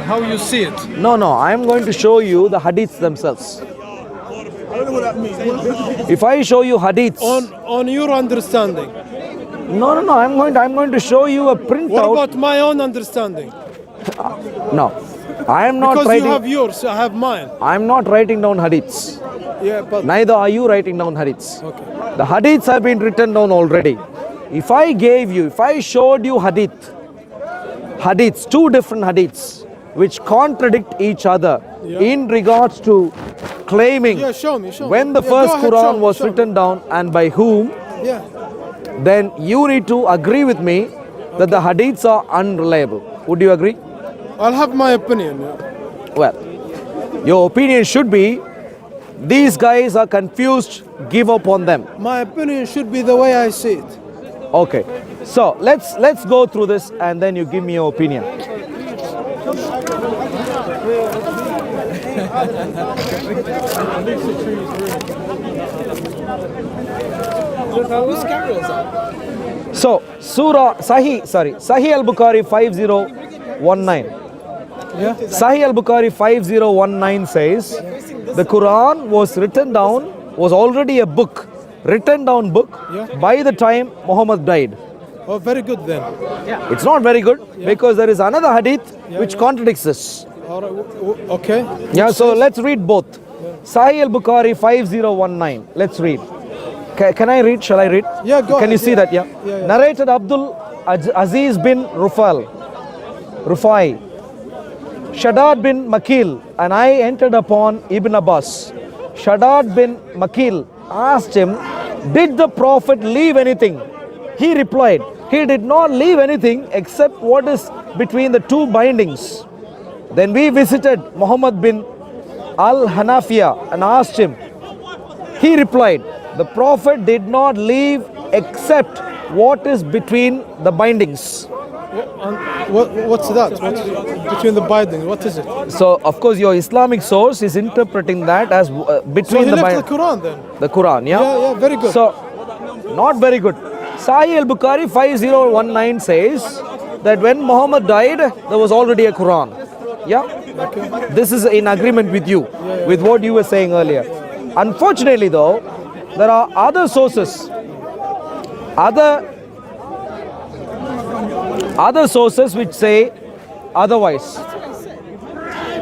how you see it. No, I am going to show you the hadiths themselves. I don't know what that means. If I show you hadiths, On your understanding. no, I'm going to show you a What printout. about my own understanding? No, I am not Because writing. you have yours, I have mine. I am not writing down hadiths. Yeah, but Neither are you writing down hadiths. okay. The hadiths have been written down already. If I showed you hadiths, two different hadiths, which contradict each other in regards to claiming Yeah, show me. when the Yeah, first go ahead, Quran was show me. written down and by whom, Yeah. then you need to agree with me that the hadiths are unreliable. Would you agree? I'll have my opinion. Yeah. Well, your opinion should be these guys are confused, give up on them. My opinion should be the way I see it. Okay, so let's go through this and then you give me your opinion. So Sahih al-Bukhari 5019. Yeah. Sahih al-Bukhari 5019 says the Quran was already a book, written down book by the time Muhammad died. Oh, very good then. It's not very good because there is another hadith which contradicts this. All right. Okay. Yeah, so let's read both. Sahih al-Bukhari 5019. Let's read. Can I read? Shall I read? Yeah, go Can you ahead, see yeah. that? Yeah. Yeah. Narrated Abdul Aziz bin Rufai. Shaddad bin Makil and I entered upon Ibn Abbas. Shaddad bin Makil asked him, did the Prophet leave anything? He replied, he did not leave anything except what is between the two bindings. Then we visited Muhammad bin al-Hanafiya and asked him. He replied, the Prophet did not leave except what is between the bindings. What's that? What's between the bindings? What is it? So, of course, your Islamic source is interpreting that as So between he the left the Quran then? The Quran, yeah? Yeah, very good. So, not very good. Sahih al-Bukhari 5019 says that when Muhammad died, there was already a Quran. Yeah? Okay. This is in agreement with you, with what you were saying earlier. Unfortunately, though, there are other sources, other sources which say otherwise.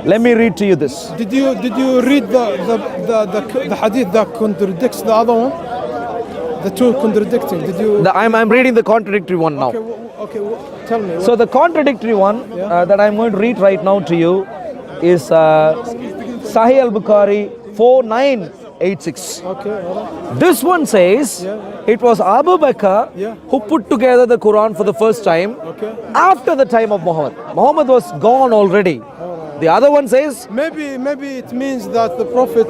Let me read to you this. Did you read the hadith that contradicts the other one? The two contradicting. Did you? I'm reading the contradictory one now. Okay. Tell me. So the contradictory one that I'm going to read right now to you is Sahih al-Bukhari 4986. Okay. All right. This one says it was Abu Bakr who put together the Quran for the first time after the time of Muhammad. Muhammad was gone already. The other one says Maybe it means that the Prophet,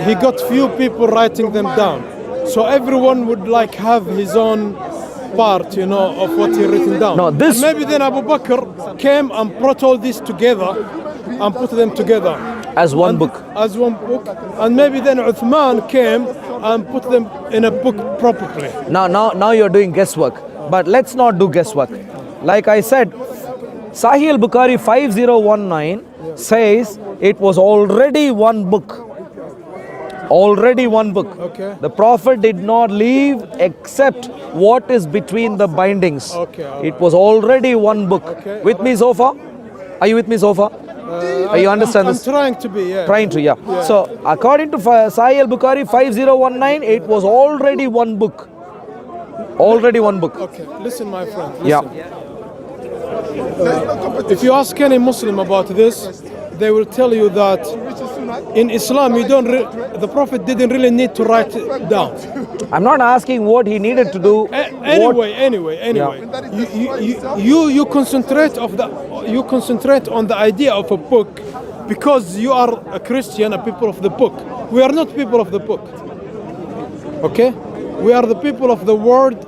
he got few people writing them down, so everyone would like have his own part, of what he written down. No, this- And maybe then Abu Bakr came and brought all this together and put them together as one book. as one book, and maybe then Uthman came and put them in a book properly. Now you're doing guesswork. But let's not do guesswork. Like I said, Sahih al-Bukhari 5019 says it was already one book. Already one book. Okay. The Prophet did not leave except what is between the bindings. Okay, all It was already one book. Okay, With me so far? Are you with me so far? Are you understand I'm this? trying to be, yeah. Trying to, yeah. So according to Sahih al-Bukhari 5019, it was already one book. Already one book. Okay, listen, my friend. Yeah. Listen. If you ask any Muslim about this, they will tell you that in Islam, the Prophet didn't really need to write it down. I'm not asking what he needed to do. Anyway, you concentrate on the idea of a book because you are a Christian, a people of the book. We are not people of the book. Okay? We are the people of the word,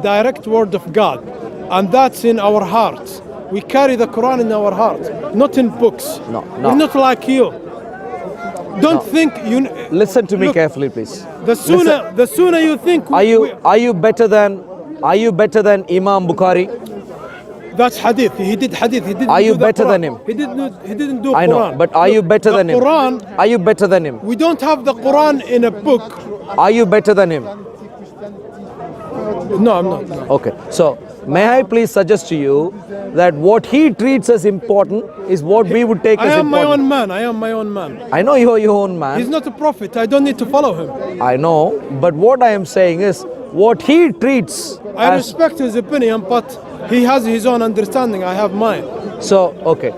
direct word of God. And that's in our hearts. We carry the Quran in our heart, not in books. No. We're not like you. Don't think you. Listen to me Look, carefully, please. The sooner you think. Are you better than Imam Bukhari? That's hadith. He did hadith. He didn't Are you do the better Quran. than him? He didn't do I Quran. know, but are you better the than him? Quran, Are you better than him? we don't have the Quran in a book. Are you better than him? No, I'm not. No. Okay, so may I please suggest to you that what he treats as important is what we would take I as am my important. own man. I am my own man. I know you're your own He's man. not a prophet. I don't need to follow him. I know, but what I am saying is what he treats I as respect his opinion, but he has his own understanding. I have mine. so. Okay,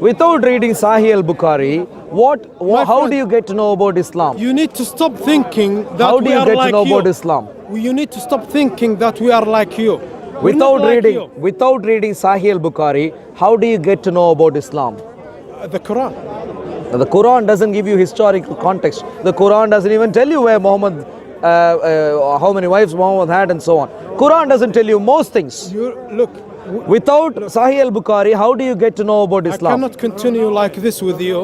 without reading Sahih al-Bukhari, how friend, do you get to know about Islam? You need to stop thinking that How do we you are get to like know you. about Islam? You need to stop thinking that we are like you. We're not Without like reading, you. without reading Sahih al-Bukhari, how do you get to know about Islam? The Quran. The Quran doesn't give you historical context. The Quran doesn't even tell you where Muhammad, how many wives Muhammad had, and so on. Quran doesn't tell you most things. Look, Without Sahih al-Bukhari, how do you get to know about I Islam? cannot continue like this with you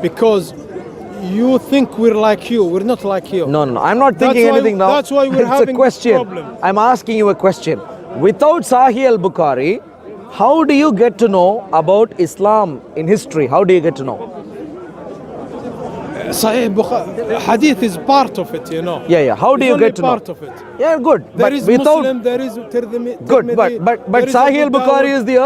because you think we're like you. We're not like you. No, I'm not thinking That's why- anything now. that's why we're it's having a this question. problem. I'm asking you a question. Without Sahih al-Bukhari, how do you get to know about Islam in history? How do you get to know? Sahih Bukhari, hadith is part of it, you know. Yeah. How do It's you only get to know? part of it. Yeah, good. There but is without Muslim, there is Tirmidhi. good, but there is Sahih Abu al-Bukhari Dawud. is the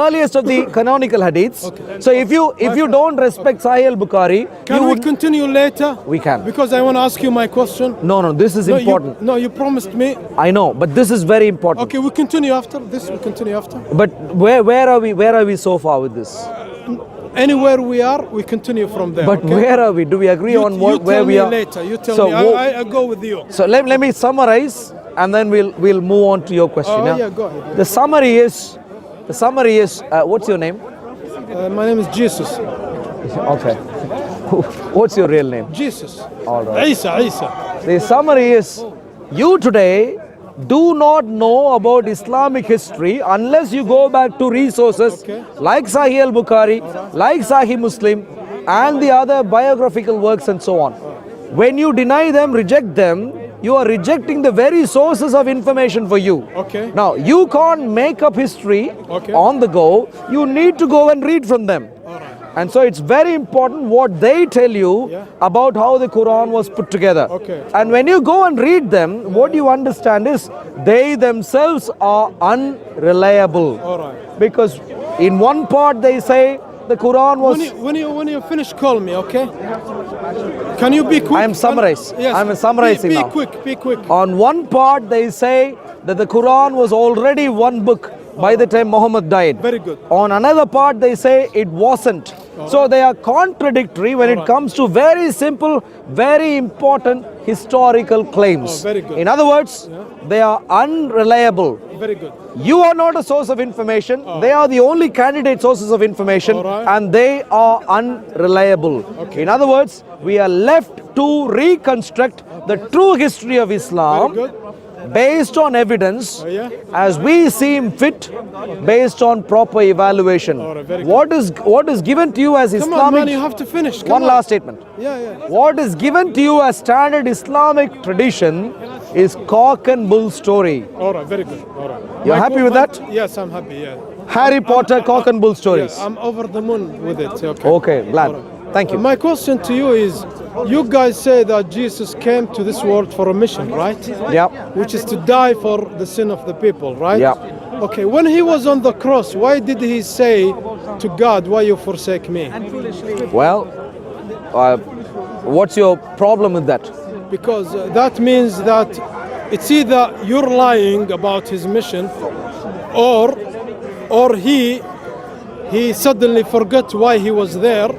earliest of the canonical hadiths. Okay. So if you don't respect Sahih al-Bukhari, Can you we would, continue later? We can. Because I want to ask you my question. no, this is No, important. you promised me. I know, but this is very important. Okay, we continue after this. We continue after. But where are we so far with this? Anywhere we are, we continue from there. But okay? where are we? Do we agree on you where tell we me are? later. You tell So me. wo- I go with you. So let me summarize, and then we'll move on to your question. Oh, yeah? yeah, go ahead. The summary is what's your name? My name is Jesus. Okay. What's your real name? Jesus. All right. Isa. The summary is you today do not know about Islamic history unless you go back to resources Okay. like Sahih al-Bukhari, like Sahih Muslim, and the other biographical works and so on. When you deny them, reject them, you are rejecting the very sources of information for you. Okay. Now, you can't make up history Okay. on the go. You need to go and read from them. All right. And so it's very important what they tell you Yeah. about how the Quran was put together. Okay. And when you go and read them, what you understand is they themselves are unreliable. All right. Because in one part they say the Quran was. When you finish, call me. Okay. Can you be quick? I am summarizing. Yes. I am summarizing be now. quick. Be quick. On one part they say that the Quran was already one book by the time Muhammad died. Very good. On another part they say it wasn't. So they are contradictory when it comes to very simple, very important historical claims. Oh, very good. In other words, they are unreliable. Very good. You are not a source of information. They are the only candidate sources of information, All right. and they are unreliable. In other words, we are left to reconstruct the true history of Islam Very based on evidence yeah. as we seem fit, based on proper evaluation. All right, very What is given to you as Come on, Islamic? man. You have to finish. Come One on. last statement. Yeah. What is given to you as standard Islamic tradition is cock and bull story. All right. Very good. All right. You're happy with that? Yes, I'm happy. Yeah. Harry Potter cock and bull stories. Yeah, I'm over the moon with it. Okay. Okay, glad. Thank you. My question to you is, you guys say that Jesus came to this world for a mission, right? Yeah. Which is to die for the sin of the people, right? Yeah. Okay, when he was on the cross, why did he say to God, why you forsake me? Well, what's your problem with that? Because that means that it's either you're lying about his mission, or he suddenly forgot why he was there,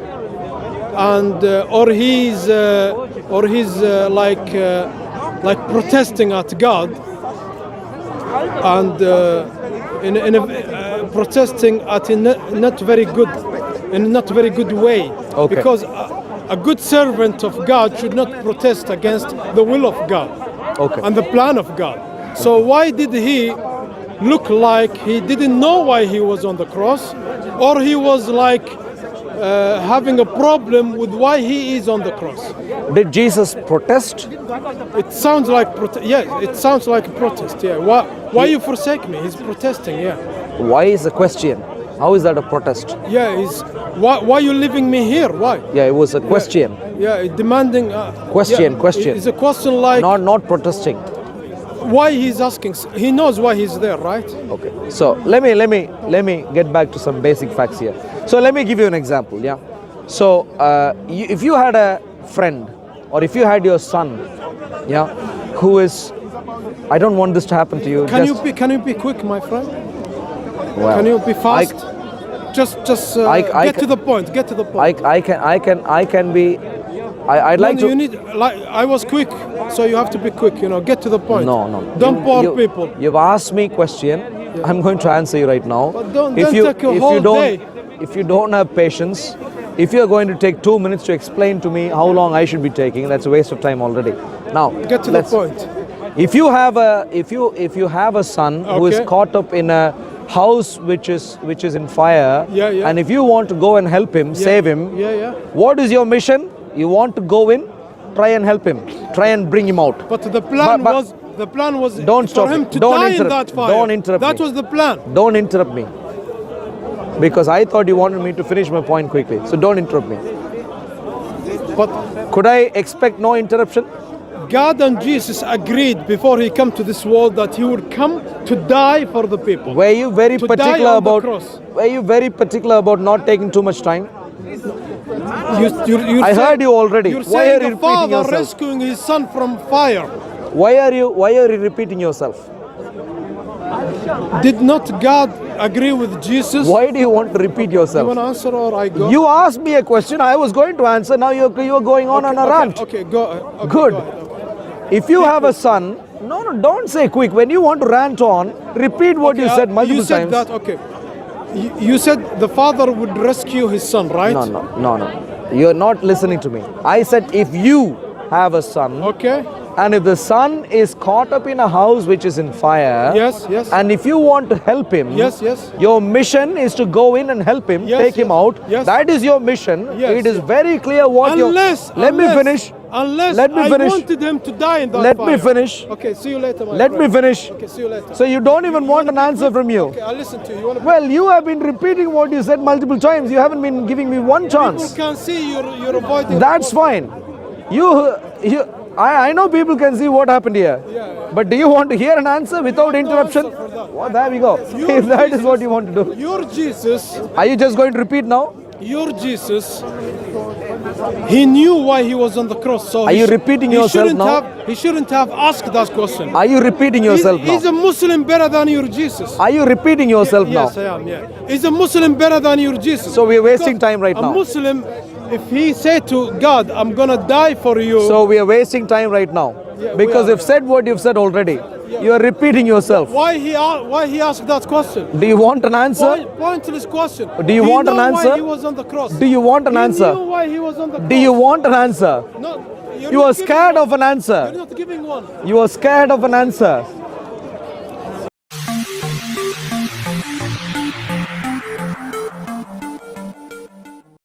and or he's like protesting at God, and protesting at a not very good way. Okay. Because a good servant of God should not protest against the will of God. Okay. And the plan of God. So why did he look like he didn't know why he was on the cross, or he was like having a problem with why he is on the cross? Did Jesus protest? It sounds like it sounds like a protest. Yeah. Why you forsake me? He's protesting. Yeah. Why is a question? How is that a protest? Yeah, he's why you leaving me here? Why? Yeah, it was a question. Yeah, demanding. Question. It's a question like Not protesting. why he's asking. He knows why he's there, right? Okay. So let me get back to some basic facts here. So let me give you an example. Yeah. So if you had a friend, or if you had your son, yeah, who is, I don't want this to happen to you. Can you be quick, my friend? Well, Can you be fast? Just I get to the point. Get to the point. I can be. I'd like to. You need like I was quick, so you have to be quick. Get to the point. No. Don't bore people. You've asked me question. I'm going to answer you right now. But don't if take a whole day. If you don't have patience, if you're going to take 2 minutes to explain to me how long I should be taking, that's a waste of time already. Now Get to the point. If you have a son who is Okay. caught up in a house which is in fire, Yeah. and if you want to go and help him, save him, Yeah. what is your mission? You want to go in, try and help him, try and bring him out. But the plan But- was Don't for stop him it. to Don't die in interrupt. that fire. Don't interrupt That me. was the plan. Don't interrupt me, because I thought you wanted me to finish my point quickly. So don't interrupt me. But Could I expect no interruption? God and Jesus agreed before he came to this world that he would come to die for the people. Were you very To die particular on the about? cross. Were you very particular about not taking too much time? You I heard you already. You're Why saying are you the repeating father yourself? rescuing his son from fire. Why are you repeating yourself? Did not God agree with Jesus? Why do you want to repeat You yourself? want to answer or I go? You asked me a question, I was going to answer. Now you're going on a rant. Okay, go. Okay, Good. go ahead. If you have a son, no, don't say quick. When you want to rant on, repeat what you said multiple You said times. that, okay. You said the father would rescue his son, right? No. You're not listening to me. I said if you have a son, Okay. and if the son is caught up in a house which is in fire, Yes. and if you want to help him, Yes. your mission is to go in and help him, Yes, take him yes, out. yes. That is your mission. Yes, It is yes. very clear what your. Let me finish. Unless Let me I finish. wanted him to die in that Let fire. me finish. Okay, see you later, my Let me friend. finish. Okay, see you later. So you don't even want an answer from you. Okay, I'll listen to you. You want to Well, you have been repeating what you said multiple times. You haven't been giving me one People chance. can see you're avoiding. That's fine. I know people can see what happened here. Yeah. But do you want to hear an answer without no interruption? answer for that. Well, there we go. Your If that is Jesus- what you want to do. Your Jesus, Are you just going to repeat now? your Jesus, he knew why he was on the cross. So Are you repeating yourself now? He shouldn't have asked that question. Are you repeating yourself He's now? a Muslim better than your Jesus. Are you repeating yourself Yes, now? I am. Yeah, he's a Muslim better than your Jesus. So we are wasting Because time right a now. Muslim, if he said to God, "I'm gonna die for you," So we are wasting time right now. Yeah, Because we are. you've said what you've said already. You are repeating yourself. why he asked that question? Do you want an answer? Pointless question. Do you He want an knew answer? Why he was on the cross. Do you want an He answer? knew why he was on the cross. Do you want an answer? No, you're You not are giving scared one. of an answer. You're not giving one. You are scared of an answer.